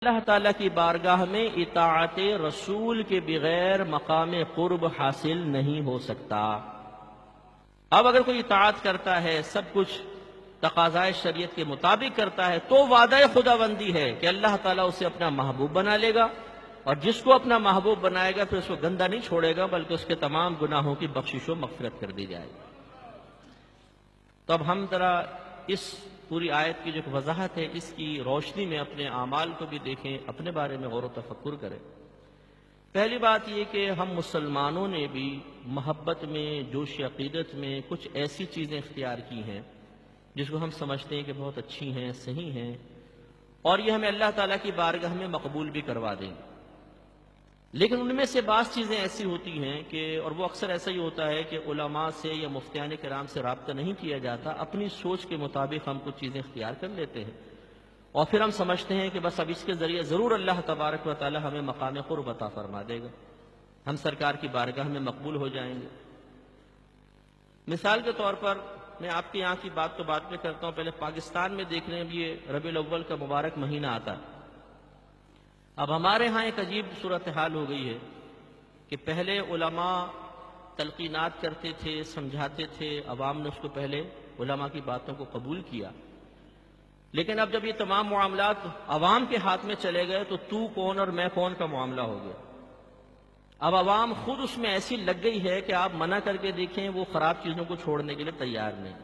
اللہ تعالیٰ کی بارگاہ میں اطاعت رسول کے بغیر مقام قرب حاصل نہیں ہو سکتا۔ اب اگر کوئی اطاعت کرتا ہے، سب کچھ تقاضائے شریعت کے مطابق کرتا ہے، تو وعدہ خداوندی ہے کہ اللہ تعالیٰ اسے اپنا محبوب بنا لے گا، اور جس کو اپنا محبوب بنائے گا پھر اس کو گندہ نہیں چھوڑے گا، بلکہ اس کے تمام گناہوں کی بخشش و مغفرت کر دی جائے گی۔ تو اب ہم ذرا اس پوری آیت کی جو وضاحت ہے، اس کی روشنی میں اپنے اعمال کو بھی دیکھیں، اپنے بارے میں غور و تفکر کریں۔ پہلی بات یہ کہ ہم مسلمانوں نے بھی محبت میں، جوش عقیدت میں کچھ ایسی چیزیں اختیار کی ہیں جس کو ہم سمجھتے ہیں کہ بہت اچھی ہیں، صحیح ہیں، اور یہ ہمیں اللہ تعالیٰ کی بارگاہ میں مقبول بھی کروا دیں گے۔ لیکن ان میں سے بعض چیزیں ایسی ہوتی ہیں کہ، اور وہ اکثر ایسا ہی ہوتا ہے کہ علماء سے یا مفتیان کرام سے رابطہ نہیں کیا جاتا، اپنی سوچ کے مطابق ہم کچھ چیزیں اختیار کر لیتے ہیں، اور پھر ہم سمجھتے ہیں کہ بس اب اس کے ذریعے ضرور اللہ تبارک و تعالی ہمیں مقام قرب عطا فرما دے گا، ہم سرکار کی بارگاہ میں مقبول ہو جائیں گے۔ مثال کے طور پر میں آپ کے یہاں کی بات تو بعد میں کرتا ہوں، پہلے پاکستان میں دیکھ رہے ہیں یہ ربیع الاول کا مبارک مہینہ آتا ہے۔ اب ہمارے ہاں ایک عجیب صورتحال ہو گئی ہے کہ پہلے علماء تلقینات کرتے تھے، سمجھاتے تھے، عوام نے اس کو پہلے علماء کی باتوں کو قبول کیا، لیکن اب جب یہ تمام معاملات عوام کے ہاتھ میں چلے گئے تو کون اور میں کون کا معاملہ ہو گیا۔ اب عوام خود اس میں ایسی لگ گئی ہے کہ آپ منع کر کے دیکھیں، وہ خراب چیزوں کو چھوڑنے کے لیے تیار نہیں۔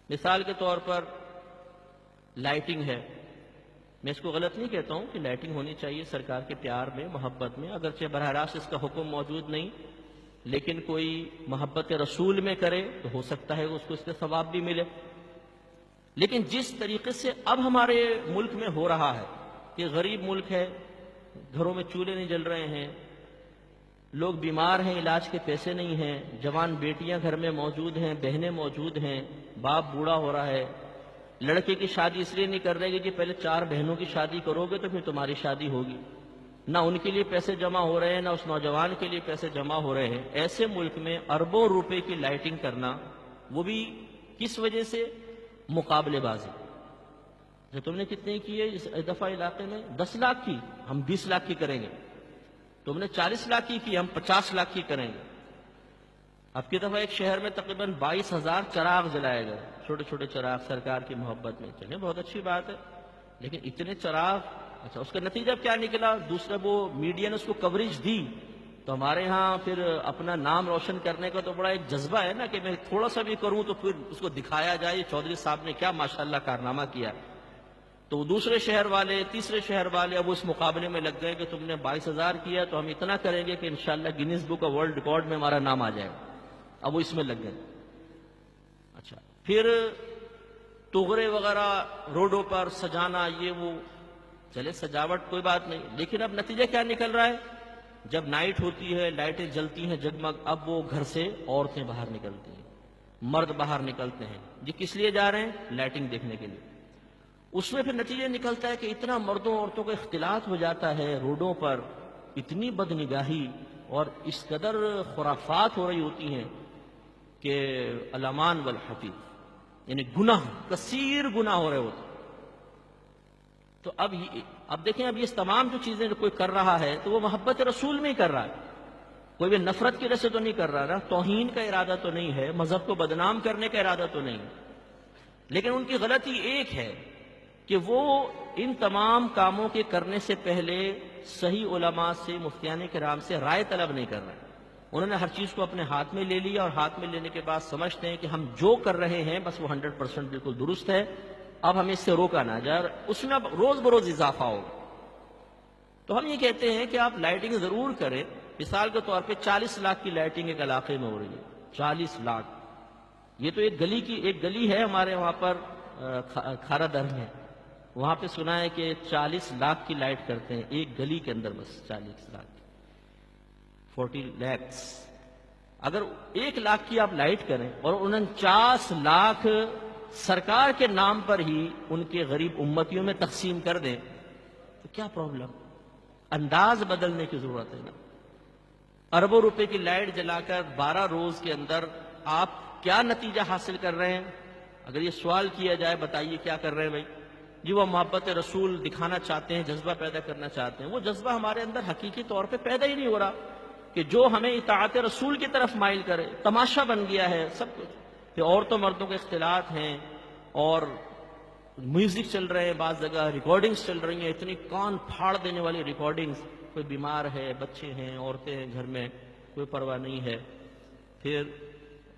مثال کے طور پر لائٹنگ ہے، میں اس کو غلط نہیں کہتا ہوں کہ لائٹنگ ہونی چاہیے سرکار کے پیار میں، محبت میں، اگرچہ براہ راست اس کا حکم موجود نہیں، لیکن کوئی محبت رسول میں کرے تو ہو سکتا ہے اس کو اس کے ثواب بھی ملے۔ لیکن جس طریقے سے اب ہمارے ملک میں ہو رہا ہے کہ غریب ملک ہے، گھروں میں چولہے نہیں جل رہے ہیں، لوگ بیمار ہیں، علاج کے پیسے نہیں ہیں، جوان بیٹیاں گھر میں موجود ہیں، بہنیں موجود ہیں، باپ بوڑھا ہو رہا ہے، لڑکے کی شادی اس لیے نہیں کر رہے کہ پہلے 4 بہنوں کی شادی کرو گے تو پھر تمہاری شادی ہوگی، نہ ان کے لیے پیسے جمع ہو رہے ہیں، نہ اس نوجوان کے لیے پیسے جمع ہو رہے ہیں۔ ایسے ملک میں اربوں روپے کی لائٹنگ کرنا، وہ بھی کس وجہ سے؟ مقابلے بازی۔ جو تم نے کتنے کی ہے اس دفعہ علاقے میں؟ 10 لاکھ کی، ہم 20 لاکھ کی کریں گے۔ تم نے 40 لاکھ کی ہم 50 لاکھ کی کریں گے۔ اب کی دفعہ ایک شہر میں تقریباً 22,000 چراغ جلائے گئے، چھوٹے چھوٹے چراغ سرکار کی محبت میں۔ چلیں بہت اچھی بات ہے، لیکن اتنے چراغ، اچھا اس کا نتیجہ کیا نکلا؟ دوسرا وہ میڈیا نے اس کو کوریج دی، تو ہمارے ہاں پھر اپنا نام روشن کرنے کا تو بڑا ایک جذبہ ہے نا کہ میں تھوڑا سا بھی کروں تو پھر اس کو دکھایا جائے یہ چودھری صاحب نے کیا ماشاءاللہ کارنامہ کیا۔ تو دوسرے شہر والے، تیسرے شہر والے اب اس مقابلے میں لگ گئے کہ تم نے 22,000 کیا تو ہم اتنا کریں گے کہ انشاءاللہ Guinness book of world record میں ہمارا نام آ جائے گا۔ اب وہ اس میں لگ گئے۔ اچھا پھر تغرے وغیرہ روڈوں پر سجانا، یہ وہ، چلے سجاوٹ کوئی بات نہیں، لیکن اب نتیجہ کیا نکل رہا ہے؟ جب نائٹ ہوتی ہے، لائٹیں جلتی ہیں جگمگ، اب وہ گھر سے عورتیں باہر نکلتی ہیں، مرد باہر نکلتے ہیں، یہ کس لیے جا رہے ہیں؟ لائٹنگ دیکھنے کے لیے۔ اس میں پھر نتیجہ نکلتا ہے کہ اتنا مردوں عورتوں کا اختلاط ہو جاتا ہے روڈوں پر، اتنی بدنگاہی اور اس قدر خرافات ہو رہی ہوتی ہیں کہ الامان والحفیظ، یعنی گناہ، کثیر گناہ ہو رہے ہوتے ہیں۔ تو اب دیکھیں، اب یہ تمام جو چیزیں کوئی کر رہا ہے تو وہ محبت رسول میں ہی کر رہا ہے، کوئی بھی نفرت کی وجہ سے تو نہیں کر رہا نا، توہین کا ارادہ تو نہیں ہے، مذہب کو بدنام کرنے کا ارادہ تو نہیں ہے۔ لیکن ان کی غلطی ایک ہے کہ وہ ان تمام کاموں کے کرنے سے پہلے صحیح علماء سے، مفتیان کرام سے رائے طلب نہیں کر رہے۔ انہوں نے ہر چیز کو اپنے ہاتھ میں لے لیا، اور ہاتھ میں لینے کے بعد سمجھتے ہیں کہ ہم جو کر رہے ہیں بس وہ 100% بالکل درست ہے، اب ہمیں اس سے روکا نہ جائے، اس میں اب روز بروز اضافہ ہوگا۔ تو ہم یہ کہتے ہیں کہ آپ لائٹنگ ضرور کریں۔ مثال کے طور پہ 40 لاکھ کی لائٹنگ ایک علاقے میں ہو رہی ہے، 40 لاکھ۔ یہ تو ایک گلی ہے ہمارے وہاں پر کھارا در میں، وہاں پہ سنا ہے کہ 40 لاکھ کی لائٹ کرتے ہیں ایک گلی کے اندر، بس 40 لاکھ، 40 lakhs۔ اگر 1 لاکھ کی آپ لائٹ کریں اور 49 لاکھ سرکار کے نام پر ہی ان کے غریب امتیوں میں تقسیم کر دیں تو کیا پرابلم؟ انداز بدلنے کی ضرورت ہے نا۔ اربوں روپے کی لائٹ جلا کر 12 روز کے اندر آپ کیا نتیجہ حاصل کر رہے ہیں؟ اگر یہ سوال کیا جائے، بتائیے کیا کر رہے ہیں بھائی؟ جی وہ محبت رسول دکھانا چاہتے ہیں، جذبہ پیدا کرنا چاہتے ہیں، وہ جذبہ ہمارے اندر حقیقی طور پہ پیدا ہی نہیں ہو رہا کہ جو ہمیں اطاعت رسول کی طرف مائل کرے۔ تماشا بن گیا ہے سب کچھ، کہ عورتوں مردوں کے اختلاط ہیں اور میوزک چل رہے ہیں، بعض جگہ ریکارڈنگز چل رہی ہیں، اتنی کان پھاڑ دینے والی ریکارڈنگز، کوئی بیمار ہے، بچے ہیں، عورتیں ہیں گھر میں، کوئی پرواہ نہیں ہے۔ پھر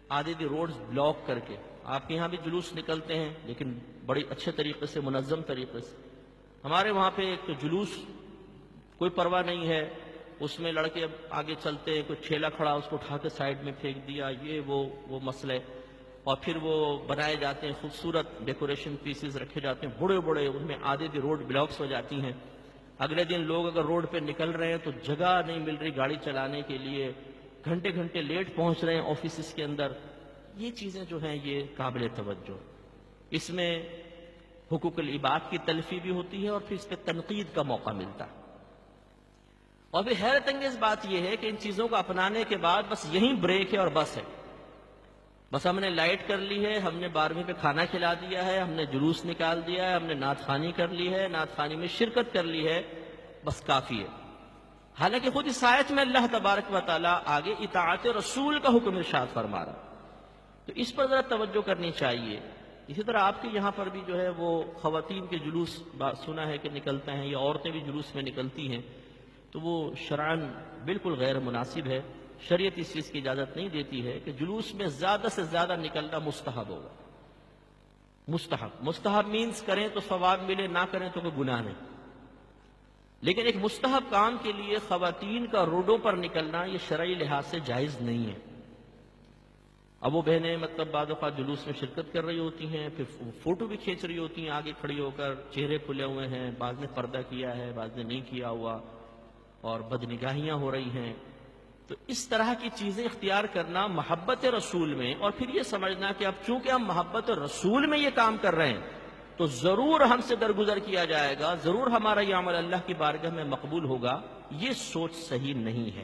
آدھی روڈز بلاک کر کے، آپ کے یہاں بھی جلوس نکلتے ہیں لیکن بڑی اچھے طریقے سے، منظم طریقے سے۔ ہمارے وہاں پہ ایک تو جلوس کوئی پرواہ نہیں ہے، اس میں لڑکے آگے چلتے ہیں، کوئی ٹھیلا کھڑا اس کو اٹھا کے سائڈ میں پھینک دیا، یہ وہ مسئلہ ہے۔ اور پھر وہ بنائے جاتے ہیں خوبصورت ڈیکوریشن پیسز رکھے جاتے ہیں بڑے بڑے، ان میں آدھی روڈ بلاکس ہو جاتی ہیں۔ اگلے دن لوگ اگر روڈ پہ نکل رہے ہیں تو جگہ نہیں مل رہی گاڑی چلانے کے لیے، گھنٹے گھنٹے لیٹ پہنچ رہے ہیں آفیسز کے اندر۔ یہ چیزیں جو ہیں یہ قابل توجہ، اس میں حقوق العباد کی تلفی بھی ہوتی ہے اور پھر اس پہ تنقید کا موقع ملتا ہے۔ اور پھر حیرت انگیز بات یہ ہے کہ ان چیزوں کو اپنانے کے بعد بس یہیں بریک ہے اور بس ہے، بس ہم نے لائٹ کر لی ہے، ہم نے 12ویں پہ کھانا کھلا دیا ہے، ہم نے جلوس نکال دیا ہے، ہم نے نعت خوانی کر لی ہے، نعت خوانی میں شرکت کر لی ہے، بس کافی ہے۔ حالانکہ خود اس آیت میں اللہ تبارک و تعالیٰ آگے اطاعت رسول کا حکم ارشاد فرما رہا، تو اس پر ذرا توجہ کرنی چاہیے۔ اسی طرح آپ کے یہاں پر بھی جو ہے وہ خواتین کے جلوس سنا ہے کہ نکلتے ہیں، یا عورتیں بھی جلوس میں نکلتی ہیں، تو وہ شرعاً بالکل غیر مناسب ہے۔ شریعت اس چیز کی اجازت نہیں دیتی ہے کہ جلوس میں زیادہ سے زیادہ نکلنا مستحب ہوگا۔ مستحب مینز کریں تو ثواب ملے، نہ کریں تو کوئی گناہ نہیں، لیکن ایک مستحب کام کے لیے خواتین کا روڈوں پر نکلنا یہ شرعی لحاظ سے جائز نہیں ہے۔ اب وہ بہنیں مطلب بعض اوقات جلوس میں شرکت کر رہی ہوتی ہیں، پھر فوٹو بھی کھینچ رہی ہوتی ہیں آگے کھڑی ہو کر، چہرے کھلے ہوئے ہیں، بعض نے پردہ کیا ہے، بعض نے نہیں کیا ہوا، اور بدنگاہیاں ہو رہی ہیں۔ تو اس طرح کی چیزیں اختیار کرنا محبت رسول میں، اور پھر یہ سمجھنا کہ اب چونکہ ہم محبت رسول میں یہ کام کر رہے ہیں تو ضرور ہم سے درگزر کیا جائے گا، ضرور ہمارا یہ عمل اللہ کی بارگاہ میں مقبول ہوگا، یہ سوچ صحیح نہیں ہے۔